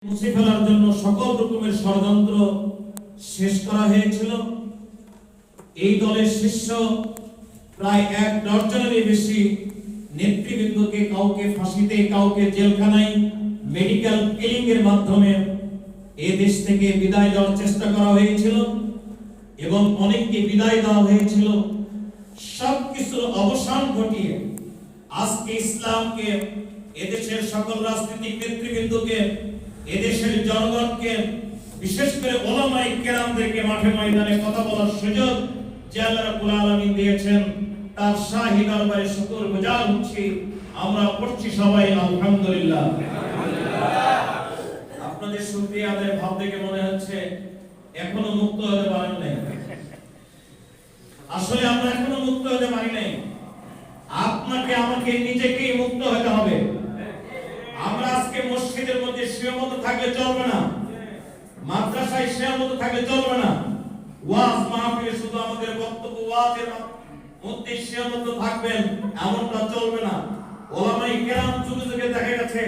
মুছে ফেলার জন্য সকল রকমের ষড়যন্ত্র শেষ করা হয়েছিল। এই দলের শীর্ষ প্রায় 1 ডজনেরও বেশি নেতৃবৃন্দকে কাউকে ফাঁসিতে, কাউকে জেলখানায় মেডিকেল কিলিং এর মাধ্যমে এই দেশ থেকে বিদায় দেওয়ার চেষ্টা করা হয়েছিল এবং অনেককে বিদায় দেওয়া হয়েছিল। সবকিছুর অবসান ঘটিয়ে আজকে ইসলামকে, এদেশের সকল রাজনৈতিক নেতৃবৃন্দকে, এদেশের জনগণকে, বিশেষ করে ওলামায়ে কেরামদেরকে মাঠে ময়দানে কথা বলার সুযোগ যে আল্লাহ রাব্বুল আলামিন দিয়েছেন, তার শাহী দরবারে শুকরগুজার হচ্ছি। আমরা পড়ছি সবাই আলহামদুলিল্লাহ। আপনাদের শুকরিয়া আদায়ের ভাব দেখে মনে হচ্ছে এখনো মুক্ত হতে পারেন নাই। আসলে আমরা এখনো মুক্ত হতে পারি নাই। আপনাকে আমাকে নিজেকেই মুক্ত হতে হবে। আমরা আজকে মসজিদের মধ্যে সীমাবদ্ধ থাকলে চলবে না, মাদ্রাসায় সীমাবদ্ধ থাকলে চলবে না, ওয়াজ মাহফিলে শুধু আমাদের বক্তব্য ওয়াজের মধ্যে সীমাবদ্ধ থাকবেন এমনটা চলবে না। ওলামায়ে কেরাম যুগে যুগে দেখা গেছে